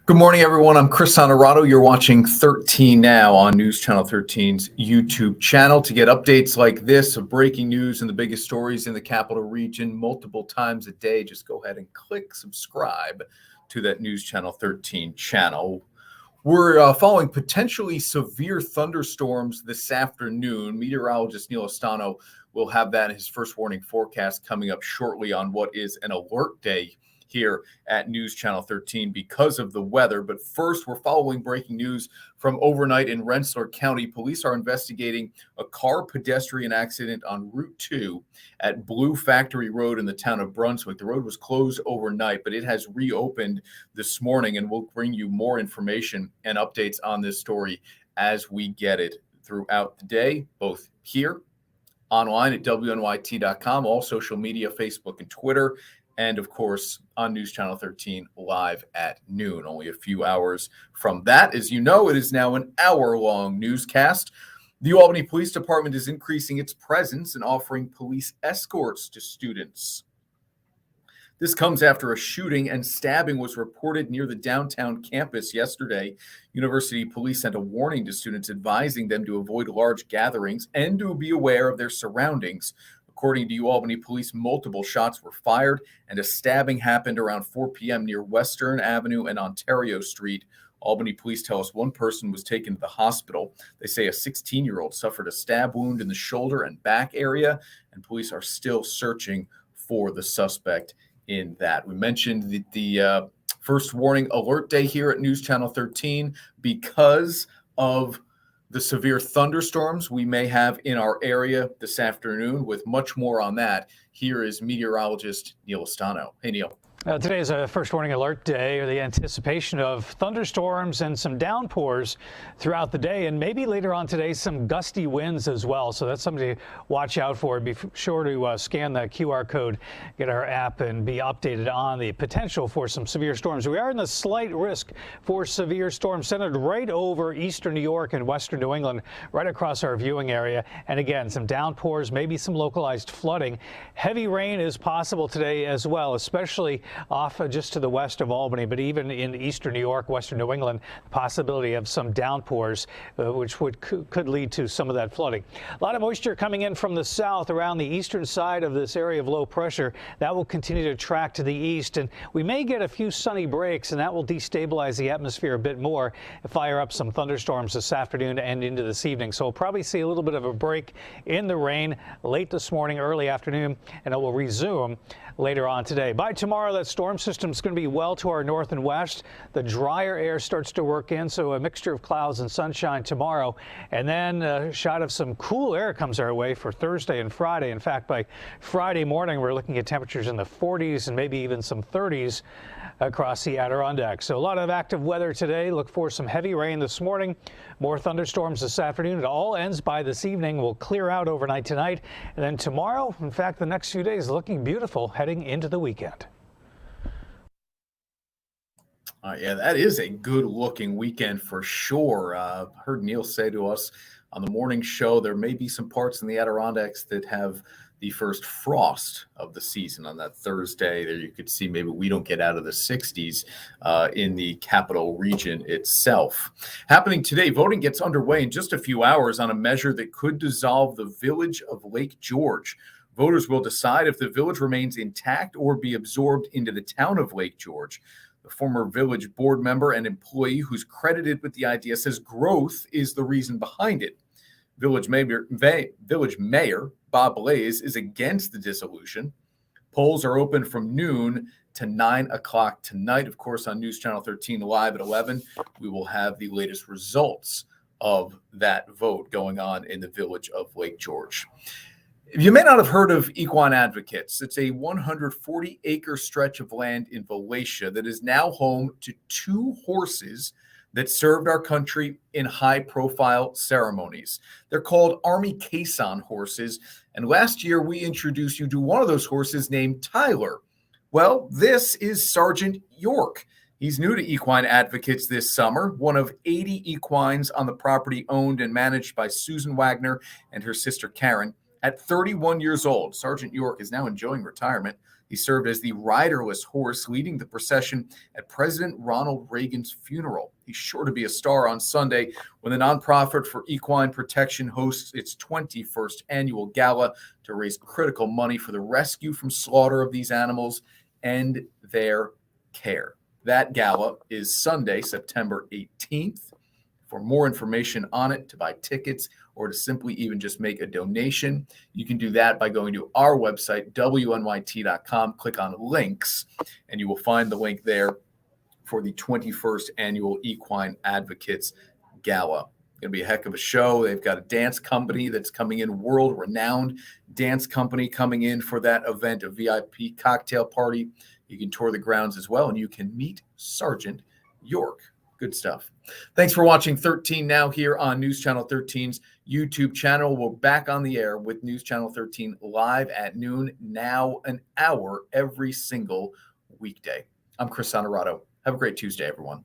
Good morning, everyone. I'm Chris Honorado. You're watching 13 Now on News Channel 13's YouTube channel. To get updates like this of breaking news and the biggest stories in the capital region multiple times a day, just go ahead and click subscribe to that News Channel 13 channel. We're following potentially severe thunderstorms this afternoon. Meteorologist Neal Estano will have that in his first warning forecast coming up shortly on what is an alert day here at News Channel 13 because of the weather. But first, we're following breaking news from overnight in Rensselaer County. Police are investigating a car-pedestrian accident on Route 2 at Blue Factory Road in the town of Brunswick. The road was closed overnight, but it has reopened this morning, and we'll bring you more information and updates on this story as we get it throughout the day, both here, online at WNYT.com, all social media, Facebook and Twitter, and, of course, on News Channel 13 live at noon, only a few hours from that. As you know, it is now an hour-long newscast. The UAlbany Police Department is increasing its presence and offering police escorts to students. This comes after a shooting and stabbing was reported near the downtown campus yesterday. University police sent a warning to students advising them to avoid large gatherings and to be aware of their surroundings. According to UAlbany Police, multiple shots were fired and a stabbing happened around 4 p.m. near Western Avenue and Ontario Street. Albany Police tell us one person was taken to the hospital. They say a 16-year-old suffered a stab wound in the shoulder and back area, and police are still searching for the suspect in that. We mentioned the first warning alert day here at News Channel 13 because of the severe thunderstorms we may have in our area this afternoon. With much more on that, here is meteorologist Neal Estano. Hey, Neal. Today is a first warning alert day, or the anticipation of thunderstorms and some downpours throughout the day, and maybe later on today some gusty winds as well. So that's something to watch out for. Be sure to scan the QR code, get our app, and be updated on the potential for some severe storms. We are in the slight risk for severe storms centered right over eastern New York and western New England, right across our viewing area. And again, some downpours, maybe some localized flooding. Heavy rain is possible today as well, especially off just to the west of Albany, but even in eastern New York, western New England, the possibility of some downpours, which could lead to some of that flooding. A lot of moisture coming in from the south around the eastern side of this area of low pressure. That will continue to track to the east, and we may get a few sunny breaks, and that will destabilize the atmosphere a bit more, fire up some thunderstorms this afternoon and into this evening. So we'll probably see a little bit of a break in the rain late this morning, early afternoon, and it will resume later on today. By tomorrow, that storm system is going to be well to our north and west. The drier air starts to work in, so a mixture of clouds and sunshine tomorrow. And then a shot of some cool air comes our way for Thursday and Friday. In fact, by Friday morning, we're looking at temperatures in the 40s and maybe even some 30s across the Adirondacks. So a lot of active weather today. Look for some heavy rain this morning, more thunderstorms this afternoon. It all ends by this evening. We'll clear out overnight tonight. And then tomorrow, in fact, the next few days looking beautiful heading into the weekend. Yeah, that is a good-looking weekend for sure. Heard Neal say to us on the morning show there may be some parts in the Adirondacks that have the first frost of the season on that Thursday. There you could see maybe we don't get out of the 60s in the capital region itself. Happening today, voting gets underway in just a few hours on a measure that could dissolve the village of Lake George. Voters will decide if the village remains intact or be absorbed into the town of Lake George. The former village board member and employee who's credited with the idea says growth is the reason behind it. Village Mayor Bob Blaze is against the dissolution. Polls are open from noon to 9 o'clock tonight. Of course, on News Channel 13 live at 11, we will have the latest results of that vote going on in the village of Lake George. You may not have heard of Equine Advocates. It's a 140-acre stretch of land in Valencia that is now home to 2 horses that served our country in high-profile ceremonies. They're called Army caisson horses, and last year we introduced you to one of those horses named Tyler. Well, this is Sergeant York. He's new to Equine Advocates this summer, one of 80 equines on the property owned and managed by Susan Wagner and her sister Karen. At 31 years old, Sergeant York is now enjoying retirement. He served as the riderless horse leading the procession at President Ronald Reagan's funeral. He's sure to be a star on Sunday when the nonprofit for equine protection hosts its 21st annual gala to raise critical money for the rescue from slaughter of these animals and their care. That gala is Sunday, September 18th. For more information on it, to buy tickets, or to simply even just make a donation, you can do that by going to our website, wnyt.com, click on links, and you will find the link there for the 21st Annual Equine Advocates Gala. Going to be a heck of a show. They've got a dance company that's coming in, world-renowned dance company coming in for that event, a VIP cocktail party. You can tour the grounds as well, and you can meet Sergeant York. Good stuff. Thanks for watching 13 Now here on News Channel 13's YouTube channel. We're back on the air with News Channel 13 live at noon, now an hour every single weekday. I'm Chris Honorato. Have a great Tuesday, everyone.